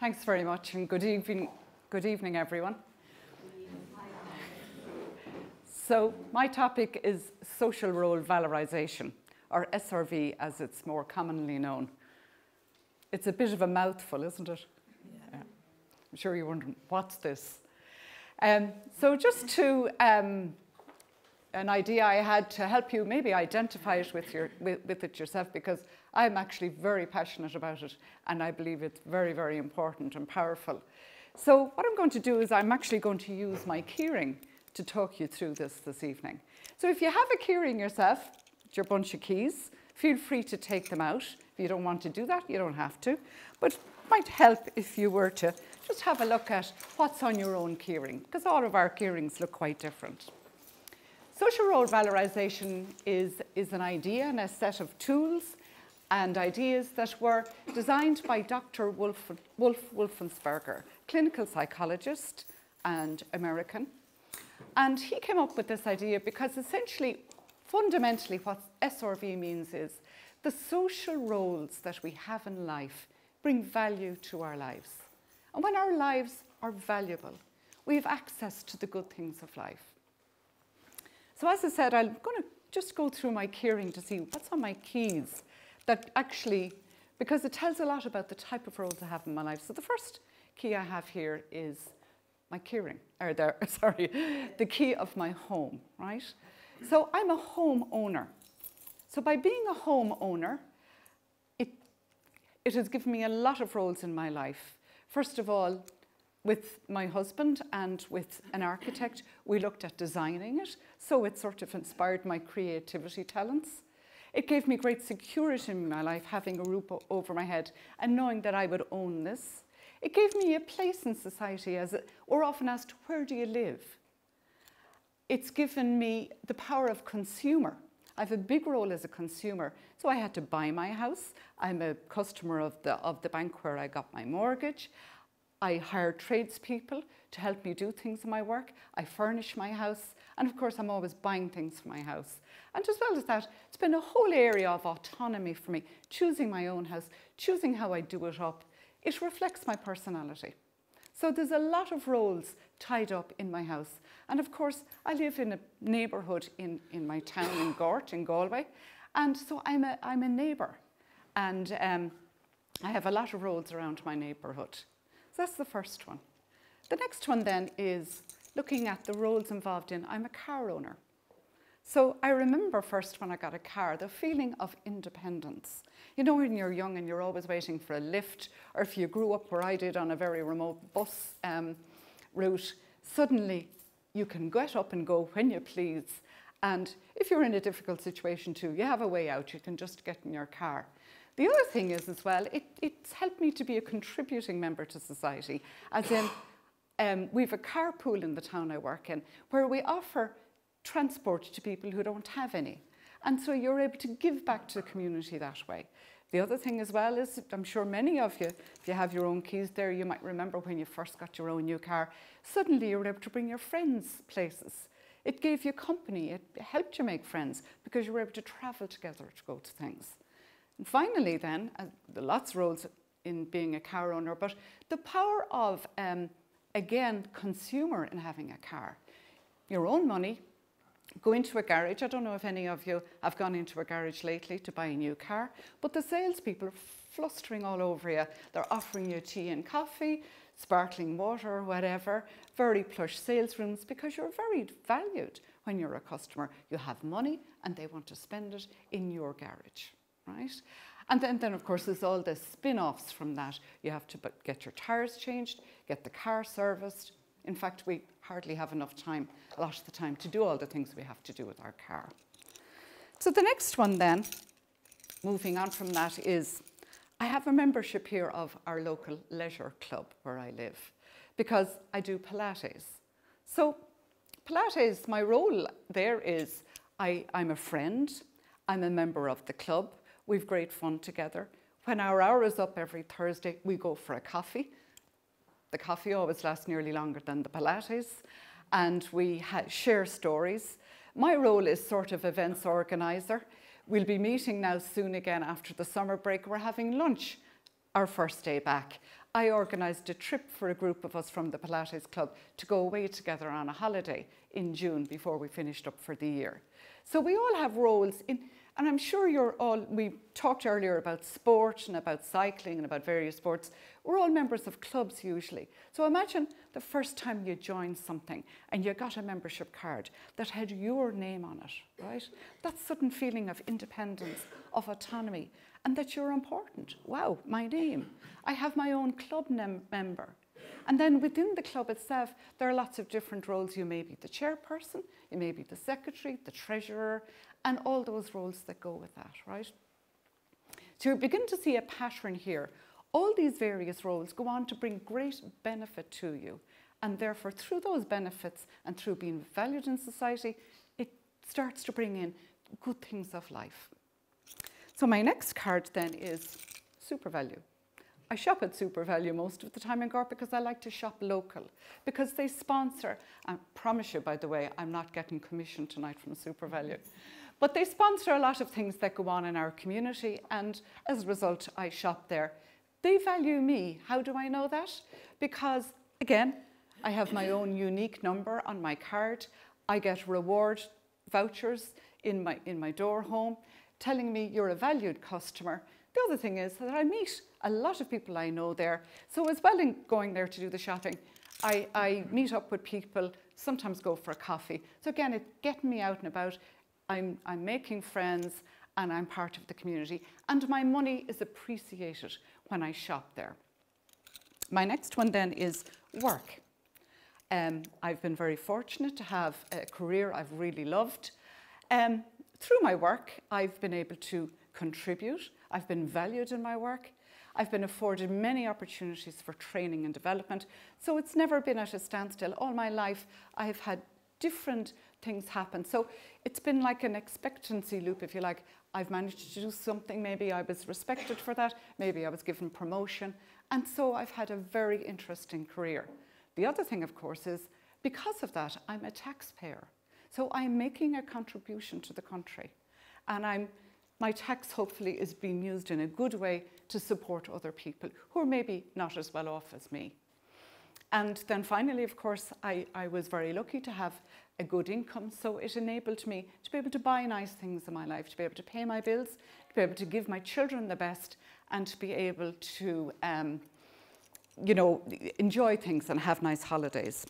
Thanks very much, and good evening, everyone. So my topic is social role valorisation, or SRV as it's more commonly known. It's a bit of a mouthful, isn't it? Yeah. I'm sure you're wondering, what's this? So just to, an idea I had to help you maybe identify it with it yourself, because I'm actually very passionate about it and I believe it's very, very important and powerful. So what I'm going to do is I'm actually going to use my keyring to talk you through this evening. So if you have a keyring yourself, it's your bunch of keys, feel free to take them out. If you don't want to do that, you don't have to. But it might help if you were to just have a look at what's on your own keyring, because all of our keyrings look quite different. Social role valorisation is an idea and a set of tools and ideas that were designed by Dr. Wolf Wolfensberger, clinical psychologist and American. And he came up with this idea because essentially, fundamentally, what SRV means is the social roles that we have in life bring value to our lives. And when our lives are valuable, we have access to the good things of life. So as I said, I'm going to just go through my keyring to see what's on my keys that actually, because it tells a lot about the type of roles I have in my life. So the first key I have here is my keyring, the key of my home, right? So I'm a homeowner. So by being a homeowner, it has given me a lot of roles in my life. First of all, with my husband and with an architect, we looked at designing it. So it sort of inspired my creativity talents. It gave me great security in my life, having a roof over my head and knowing that I would own this. It gave me a place in society, as we're often asked, where do you live? It's given me the power of consumer. I have a big role as a consumer, so I had to buy my house. I'm a customer of the bank where I got my mortgage. I hire tradespeople to help me do things in my work. I furnish my house. And of course, I'm always buying things for my house. And as well as that, it's been a whole area of autonomy for me, choosing my own house, choosing how I do it up. It reflects my personality. So there's a lot of roles tied up in my house. And of course, I live in a neighbourhood in my town in Gort, in Galway. And so I'm a neighbour. And I have a lot of roles around my neighbourhood. So that's the first one. The next one then is looking at the roles involved in, I'm a car owner. So I remember first when I got a car, the feeling of independence. You know, when you're young and you're always waiting for a lift, or if you grew up where I did on a very remote bus route, suddenly you can get up and go when you please. And if you're in a difficult situation too, you have a way out, you can just get in your car. The other thing is as well, it's helped me to be a contributing member to society, as in we have a carpool in the town I work in where we offer transport to people who don't have any. And so you're able to give back to the community that way. The other thing as well is, I'm sure many of you, if you have your own keys there, you might remember when you first got your own new car, suddenly you were able to bring your friends places. It gave you company, it helped you make friends because you were able to travel together to go to things. And finally then, there are lots of roles in being a car owner, but the power of, again, consumer in having a car. Your own money, go into a garage. I don't know if any of you have gone into a garage lately to buy a new car, but the salespeople are flustering all over you. They're offering you tea and coffee, sparkling water, whatever, very plush sales rooms, because you're very valued when you're a customer. You have money and they want to spend it in your garage. Right? And then of course there's all the spin-offs from that. You have to get your tyres changed, get the car serviced. In fact, we hardly have enough time, a lot of the time, to do all the things we have to do with our car. So the next one then, moving on from that, is I have a membership here of our local leisure club where I live, because I do Pilates. So Pilates, my role there is I'm a friend, I'm a member of the club. We've great fun together. When our hour is up every Thursday, we go for a coffee. The coffee always lasts nearly longer than the Pilates. And we share stories. My role is sort of events organizer. We'll be meeting now soon again after the summer break. We're having lunch our first day back, I organised a trip for a group of us from the Pilates Club to go away together on a holiday in June before we finished up for the year. So we all have roles in, and I'm sure we talked earlier about sport and about cycling and about various sports. We're all members of clubs usually. So imagine the first time you joined something and you got a membership card that had your name on it, right? That sudden feeling of independence, of autonomy, and that you're important. Wow, my name. I have my own club member. And then within the club itself, there are lots of different roles. You may be the chairperson, you may be the secretary, the treasurer, and all those roles that go with that, right? So you begin to see a pattern here. All these various roles go on to bring great benefit to you. And therefore, through those benefits and through being valued in society, it starts to bring in good things of life. So my next card then is SuperValu. I shop at SuperValu most of the time in Cork because I like to shop local, because they sponsor, I promise you, by the way, I'm not getting commission tonight from SuperValu, but they sponsor a lot of things that go on in our community, and as a result, I shop there. They value me. How do I know that? Because, again, I have my own unique number on my card. I get reward vouchers in my door home telling me you're a valued customer. The other thing is that I meet a lot of people I know there. So as well in going there to do the shopping, I meet up with people, sometimes go for a coffee. So again, it's getting me out and about. I'm making friends and I'm part of the community. And my money is appreciated when I shop there. My next one then is work. I've been very fortunate to have a career I've really loved. Through my work, I've been able to contribute. I've been valued in my work. I've been afforded many opportunities for training and development. So it's never been at a standstill. All my life, I've had different things happen. So it's been like an expectancy loop, if you like. I've managed to do something. Maybe I was respected for that. Maybe I was given promotion. And so I've had a very interesting career. The other thing, of course, is because of that, I'm a taxpayer. So I'm making a contribution to the country. And my tax hopefully is being used in a good way to support other people who are maybe not as well off as me. And then finally, of course, I was very lucky to have a good income. So it enabled me to be able to buy nice things in my life, to be able to pay my bills, to be able to give my children the best, and to be able to, enjoy things and have nice holidays.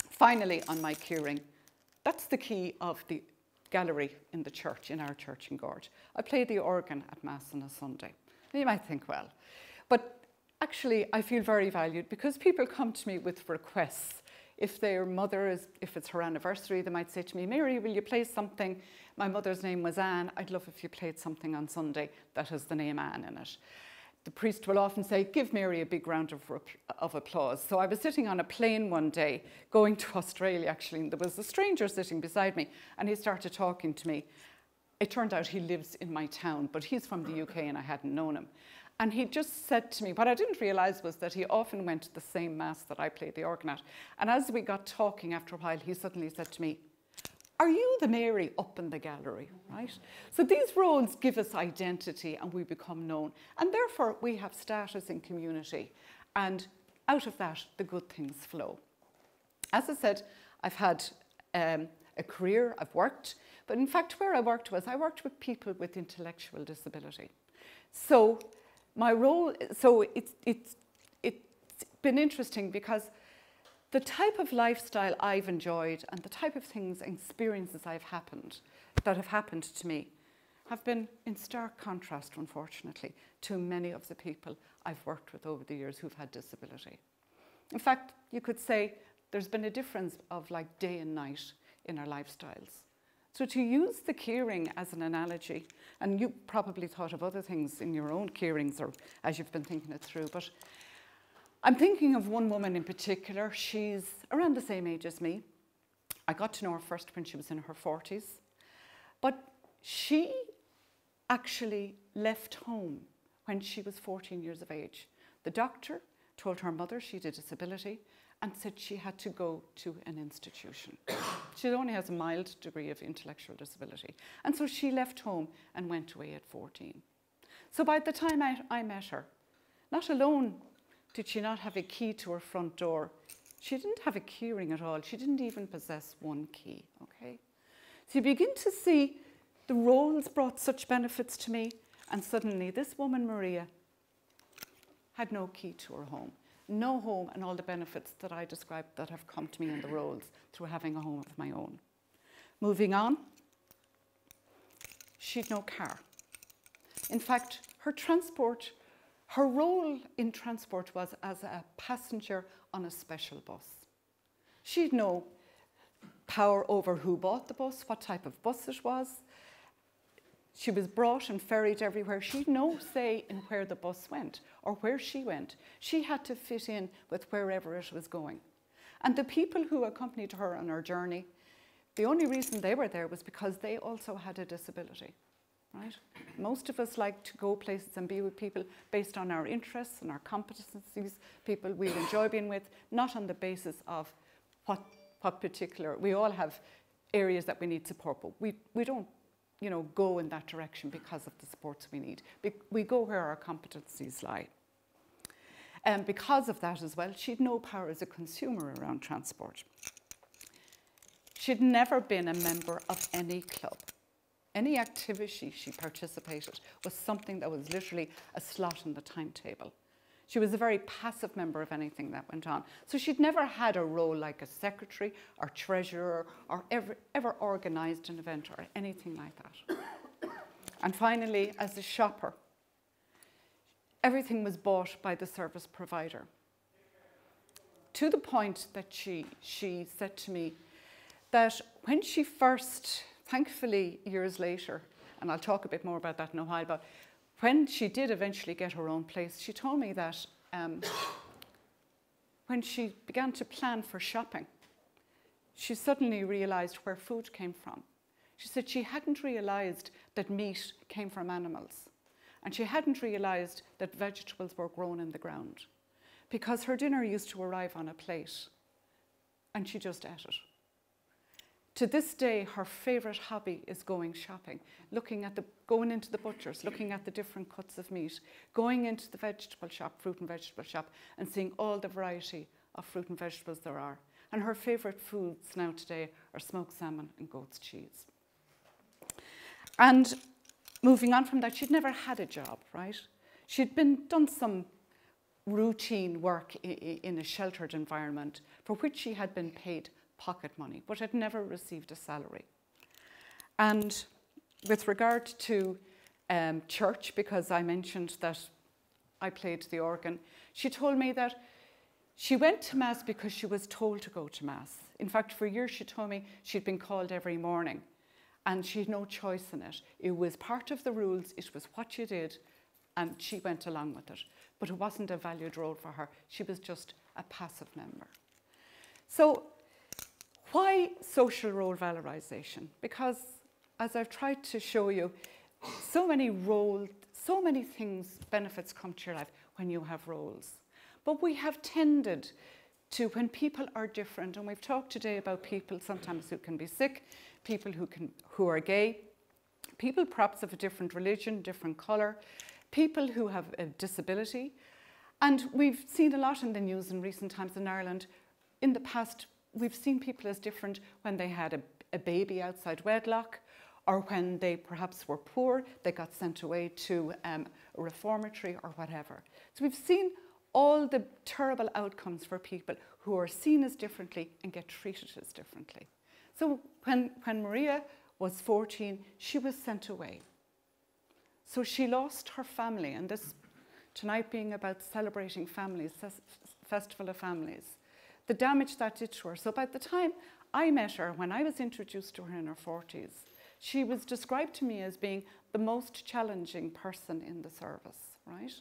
Finally, on my keyring, that's the key of the gallery in the church, in our church in Gorge. I play the organ at Mass on a Sunday. You might think, well, but actually I feel very valued because people come to me with requests. If their mother if it's her anniversary, they might say to me, Mary, will you play something? My mother's name was Anne. I'd love if you played something on Sunday that has the name Anne in it. The priest will often say, give Mary a big round of applause. So I was sitting on a plane one day, going to Australia actually, and there was a stranger sitting beside me, and he started talking to me. It turned out he lives in my town, but he's from the UK and I hadn't known him. And he just said to me, what I didn't realise was that he often went to the same Mass that I played the organ at. And as we got talking after a while, he suddenly said to me, are you the Mary up in the gallery, right? So these roles give us identity and we become known. And therefore, we have status in community. And out of that, the good things flow. As I said, I've had a career, I've worked. But in fact, where I worked with people with intellectual disability. So my role, it's been interesting because the type of lifestyle I've enjoyed and the type of things and experiences that have happened to me have been in stark contrast, unfortunately, to many of the people I've worked with over the years who've had disability. In fact, you could say there's been a difference of like day and night in our lifestyles. So to use the keyring as an analogy, and you probably thought of other things in your own keyrings or as you've been thinking it through, but I'm thinking of one woman in particular. She's around the same age as me. I got to know her first when she was in her 40s. But she actually left home when she was 14 years of age. The doctor told her mother she had a disability and said she had to go to an institution. She only has a mild degree of intellectual disability. And so she left home and went away at 14. So by the time I met her, Not alone did she not have a key to her front door, she didn't have a key ring at all. She didn't even possess one key, okay? So you begin to see the roles brought such benefits to me, and suddenly this woman, Maria, had no key to her home. No home, and all the benefits that I described that have come to me in the roles through having a home of my own. Moving on, she'd no car. In fact, her role in transport was as a passenger on a special bus. She'd no power over who bought the bus, what type of bus it was. She was brought and ferried everywhere. She'd no say in where the bus went or where she went. She had to fit in with wherever it was going. And the people who accompanied her on her journey, the only reason they were there was because they also had a disability, right? Most of us like to go places and be with people based on our interests and our competencies, people we enjoy being with, not on the basis of what particular, we all have areas that we need support, but we don't, go in that direction because of the supports we need. We go where our competencies lie. And because of that as well, she'd no power as a consumer around transport. She'd never been a member of any club. Any activity she participated was something that was literally a slot in the timetable. She was a very passive member of anything that went on. So she'd never had a role like a secretary or treasurer or ever organised an event or anything like that. And finally, as a shopper, everything was bought by the service provider. To the point that she said to me that when she first, thankfully years later, and I'll talk a bit more about that in a while, but when she did eventually get her own place, she told me that when she began to plan for shopping, she suddenly realised where food came from. She said she hadn't realised that meat came from animals, and she hadn't realised that vegetables were grown in the ground, because her dinner used to arrive on a plate, and she just ate it. To this day, her favourite hobby is going shopping, going into the butchers, looking at the different cuts of meat, going into the vegetable shop, fruit and vegetable shop, and seeing all the variety of fruit and vegetables there are. And her favourite foods now today are smoked salmon and goat's cheese. And moving on from that, she'd never had a job, right? She'd done some routine work in a sheltered environment for which she had been paid pocket money, but had never received a salary. And with regard to church, because I mentioned that I played the organ, she told me that she went to Mass because she was told to go to Mass. In fact, for years she told me she'd been called every morning and she had no choice in it. It was part of the rules, it was what you did, and she went along with it. But it wasn't a valued role for her. She was just a passive member. So why social role valorisation? Because, as I've tried to show you, so many things, benefits come to your life when you have roles. But we have tended to, when people are different, and we've talked today about people sometimes who can be sick, people who are gay, people perhaps of a different religion, different colour, people who have a disability. And we've seen a lot in the news in recent times in Ireland. In the past, we've seen people as different when they had a baby outside wedlock, or when they perhaps were poor, they got sent away to a reformatory or whatever. So we've seen all the terrible outcomes for people who are seen as differently and get treated as differently. So when Maria was 14, she was sent away. So she lost her family, and this tonight being about celebrating families, Festival of Families, the damage that did to her. So by the time I met her, when I was introduced to her in her 40s, she was described to me as being the most challenging person in the service, right?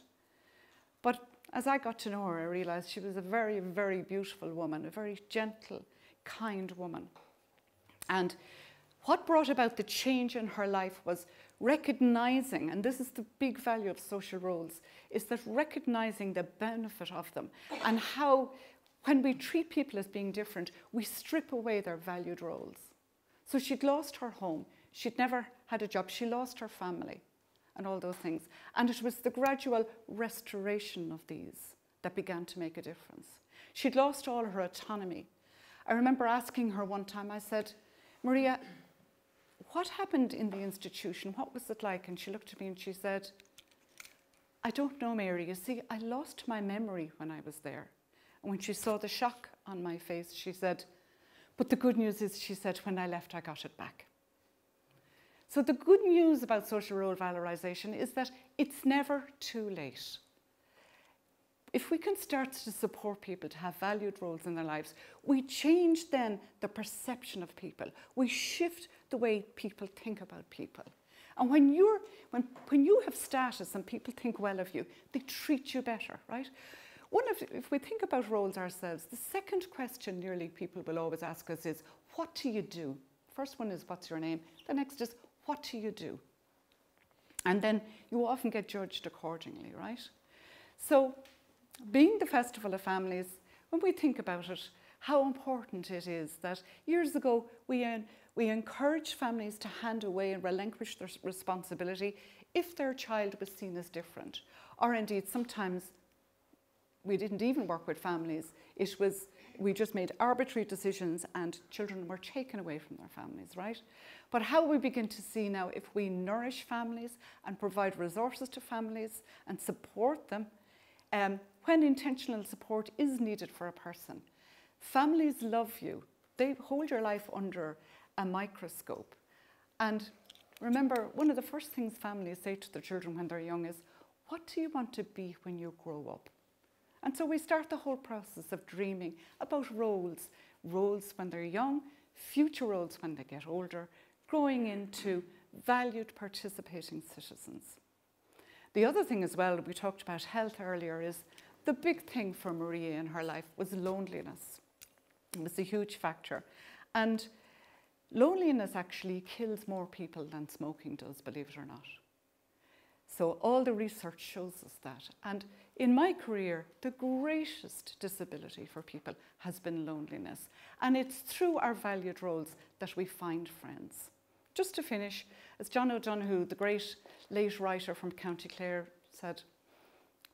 But as I got to know her, I realised she was a very, very beautiful woman, a very gentle, kind woman. And what brought about the change in her life was recognising, and this is the big value of social roles, is that recognising the benefit of them and how when we treat people as being different, we strip away their valued roles. So she'd lost her home, she'd never had a job, she lost her family. and all those things. And it was the gradual restoration of these that began to make a difference. She'd lost all her autonomy. I remember asking her one time, I said, Maria, what happened in the institution? What was it like? And she looked at me and she said, I don't know, Mary. You see, I lost my memory when I was there. And when she saw the shock on my face, she said, but the good news is, she said, when I left, I got it back. So the good news about social role valorisation is that it's never too late. If we can start to support people to have valued roles in their lives, we change then the perception of people. We shift the way people think about people. And when you have status and people think well of you, they treat you better, right? If we think about roles ourselves, the second question nearly people will always ask us is, what do you do? First one is, what's your name? The next is, what do you do? And then you often get judged accordingly, right? So, being the Festival of Families, when we think about it, how important it is that years ago we encouraged families to hand away and relinquish their responsibility if their child was seen as different. Or indeed, sometimes we didn't even work with families. We just made arbitrary decisions and children were taken away from their families, right? But how we begin to see now, if we nourish families and provide resources to families and support them, when intentional support is needed for a person. Families love you. They hold your life under a microscope. And remember, one of the first things families say to their children when they're young is, what do you want to be when you grow up? And so we start the whole process of dreaming about roles when they're young, future roles when they get older, growing into valued participating citizens. The other thing as well, we talked about health earlier, is the big thing for Maria in her life was loneliness. It was a huge factor. And loneliness actually kills more people than smoking does, believe it or not. So all the research shows us that. And in my career, the greatest disability for people has been loneliness. And it's through our valued roles that we find friends. Just to finish, as John O'Donoghue, the great late writer from County Clare, said,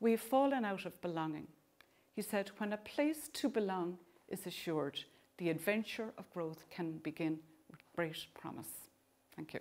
we've fallen out of belonging. He said, when a place to belong is assured, the adventure of growth can begin with great promise. Thank you.